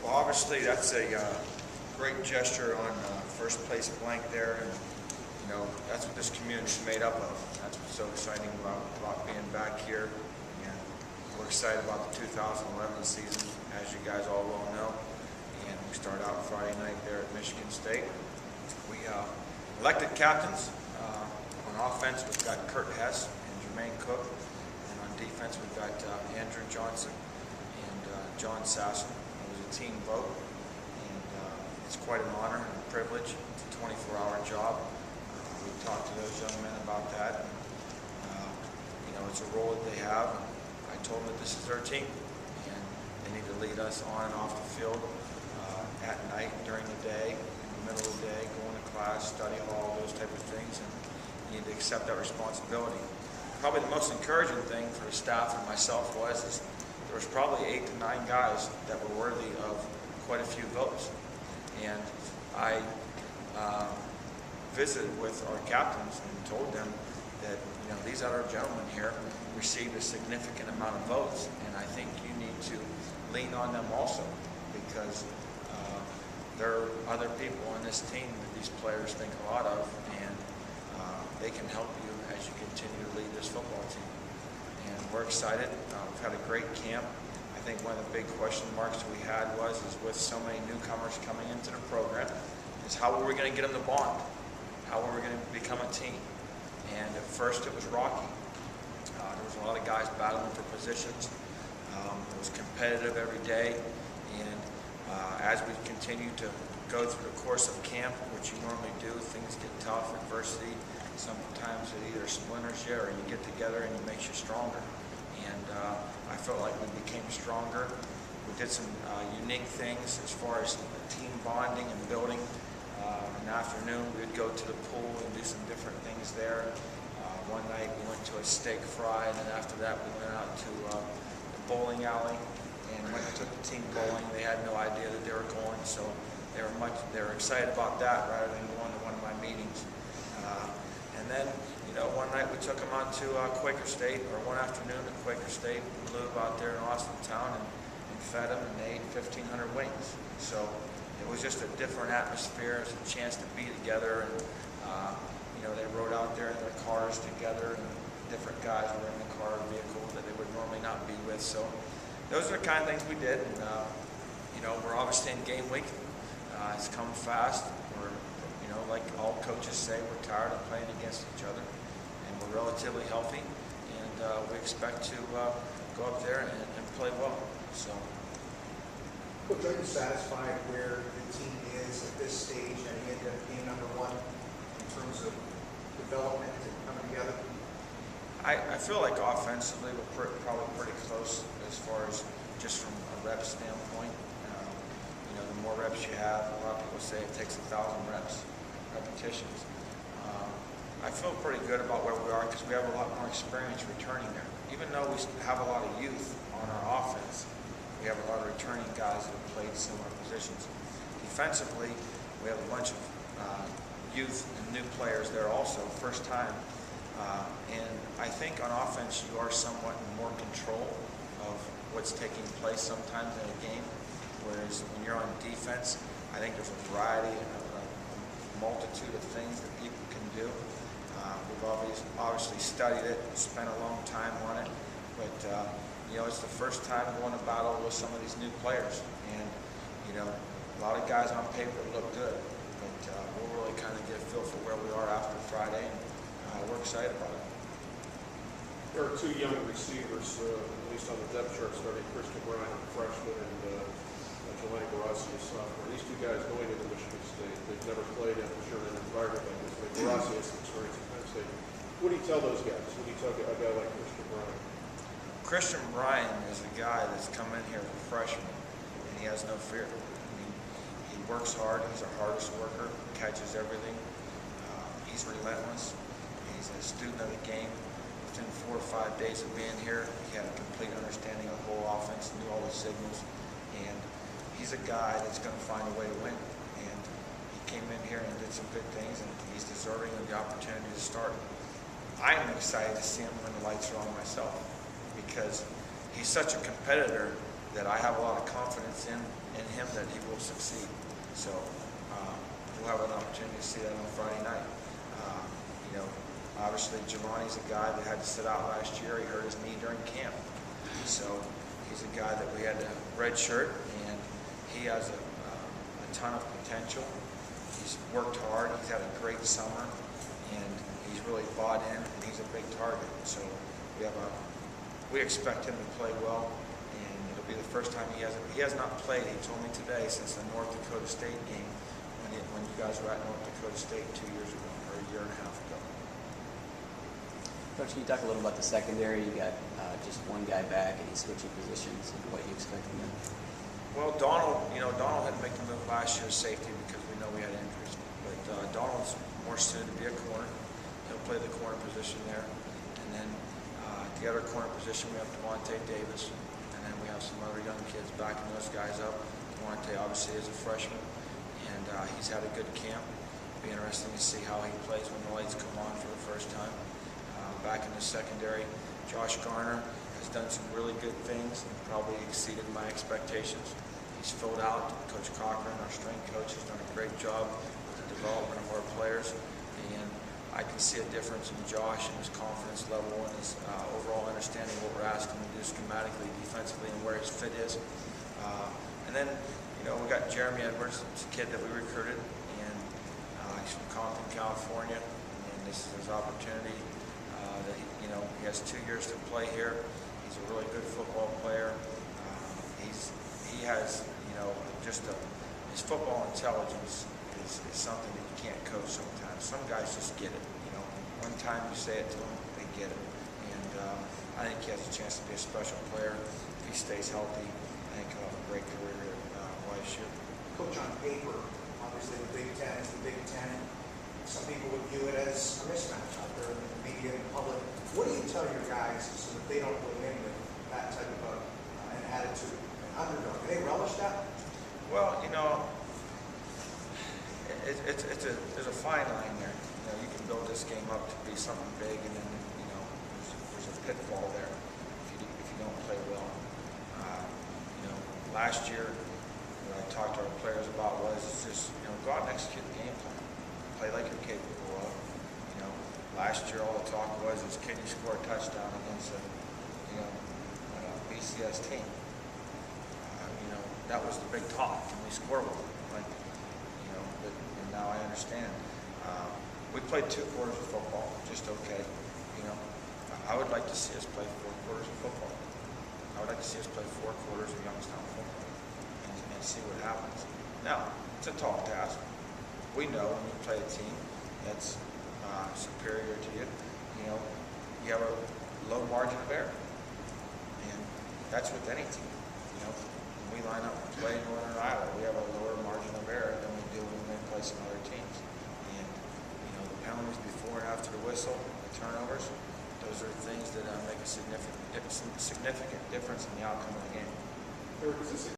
Well, obviously that's a great gesture on first place blank there, and that's what this community is made up of. That's what's so exciting about being back here, and we're excited about the 2011 season, as you guys all well know. And we start out Friday night there at Michigan State. We elected captains. On offense, we've got Kurt Hess and Jermaine Cook, and on defense, we've got Andrew Johnson and John Sasson. It was a team vote, and it's quite an honor and a privilege. It's a 24-hour job. We talked to those young men about that. And, it's a role that they have. And I told them that this is their team, and they need to lead us on and off the field at night, during the day, in the middle of the day, going to class, study hall, those type of things. And you need to accept that responsibility. Probably the most encouraging thing for the staff and myself is there was probably 8 to 9 guys that were worthy of quite a few votes. And I visited with our captains and told them that these other gentlemen here received a significant amount of votes, and I think you need to lean on them also, because there are other people on this team that these players think a lot of, and they can help you as you continue to lead this football team. And we're excited. We've had a great camp. I think one of the big question marks that we had is with so many newcomers coming into the program, is how were we going to get them to bond? How were we going to become a team? And at first it was rocky. There was a lot of guys battling for positions. It was competitive every day. And as we continue to go through the course of camp, which you normally do, things get tough, adversity. Sometimes it either splinters you or you get together and it makes you stronger. And I felt like we became stronger. We did some unique things as far as team bonding and building. In the afternoon, we would go to the pool and do some different things there. One night we went to a steak fry, and then after that we went out to the bowling alley and went and took the team bowling. They had no idea that they were going, so they were excited about that rather than going to one of my meetings. And then, one night we took them out to Quaker State, or one afternoon at Quaker State. We lived out there in Austin town and fed them, and they ate 1,500 wings. So it was just a different atmosphere. It was a chance to be together, and they rode out there in their cars together, and different guys were in the car vehicle that they would normally not be with. So those are the kind of things we did. And we're obviously in game week. It's come fast. We're like all coaches say, we're tired of playing against each other, and we're relatively healthy, and we expect to go up there and play well. So. Coach, are you satisfied where the team is at this stage, and you ended up being number one in terms of development and coming together? I feel like offensively we're probably pretty close as far as just from a rep standpoint. The more reps you have, a lot of people say it takes 1,000 repetitions. I feel pretty good about where we are because we have a lot more experience returning there. Even though we have a lot of youth on our offense, we have a lot of returning guys that have played similar positions. Defensively, we have a bunch of youth and new players there also, first time. And I think on offense, you are somewhat in more control of what's taking place sometimes in a game. Whereas when you're on defense, I think there's a variety and a multitude of things that people can do. We've obviously studied it, spent a long time on it, but it's the first time going to battle with some of these new players, and a lot of guys on paper look good, but we'll really kind of get a feel for where we are after Friday, and we're excited about it. There are 2 young receivers, at least on the depth chart, starting Christian Bryant, a freshman, and Jelani Barassi, a sophomore. These 2 guys going into Michigan State, they've never played in an environment like this. Barassi has some experience at Penn State. What do you tell those guys? What do you tell a guy like Christian Bryant? Christian Bryant is a guy that's come in here as a freshman, and he has no fear. I mean, he works hard. He's our hardest worker, catches everything. He's relentless. He's a student of the game. Within 4 or 5 days of being here, he had a complete understanding of the whole offense, knew all the signals, and he's a guy that's going to find a way to win. And he came in here and did some good things, and he's deserving of the opportunity to start. I'm excited to see him when the lights are on myself, because he's such a competitor that I have a lot of confidence in him that he will succeed. So we'll have an opportunity to see that on Friday night. You know, obviously Giovanni's a guy that had to sit out last year. He hurt his knee during camp. So he's a guy that we had to redshirt, and he has a ton of potential. He's worked hard. He's had a great summer, and he's really bought in, and he's a big target. So we expect him to play well, and it'll be the first time he has not played. He told me today since the North Dakota State game when you guys were at North Dakota State 2 years ago, or a year and a half ago. Coach, can you talk a little about the secondary? You got just one guy back, and he's switching positions, and what you expect from him? Well, Donald had to make the move last year as safety because we know we had injuries. But Donald's more suited to be a corner. He'll play the corner position there. And then the other corner position, we have Devontae Davis. And then we have some other young kids backing those guys up. Devontae obviously is a freshman, and he's had a good camp. It'll be interesting to see how he plays when the lights come on for the first time. Back in the secondary, Josh Garner has done some really good things and probably exceeded my expectations. He's filled out. Coach Cochran, our strength coach, has done a great job with the development of our players. And I can see a difference in Josh and his confidence level and his overall understanding of what we're asking him to do schematically, defensively, and where his fit is. And then, we got Jeremy Edwards. It's a kid that we recruited, and he's from Compton, California, and this is his opportunity. He has 2 years to play here. He's a really good football player. He has, his football intelligence is something that you can't coach sometimes. Some guys just get it. One time you say it to them, they get it. And I think he has a chance to be a special player if he stays healthy. I think he'll have a great career here at YSU. Coach, on paper, obviously the Big Ten is the Big Ten. Some people would view it as a mismatch out there in the media and the public. What do you tell your guys so that they don't go in with that type of an attitude, an underdog? Do they relish that? Well, there's a fine line there. You can build this game up to be something big, and then there's a pitfall there if you don't play well. Last year, what I talked to our players about was just go out and execute the game plan. Play like you're capable of. Last year all the talk was can you score a touchdown against a BCS team? That was the big talk. Can we score with them? But now I understand. We played 2 quarters of football, just okay. I would like to see us play 4 quarters of football. I would like to see us play 4 quarters of Youngstown football and see what happens. Now, it's a tall task. We know when you play a team that's superior to you, you have a low margin of error. And that's with any team. When we line up and play Northern Iowa, we have a lower margin of error than we do when we play some other teams. And, the penalties before and after the whistle, the turnovers, those are things that make a significant difference in the outcome of the game. Eric, is this a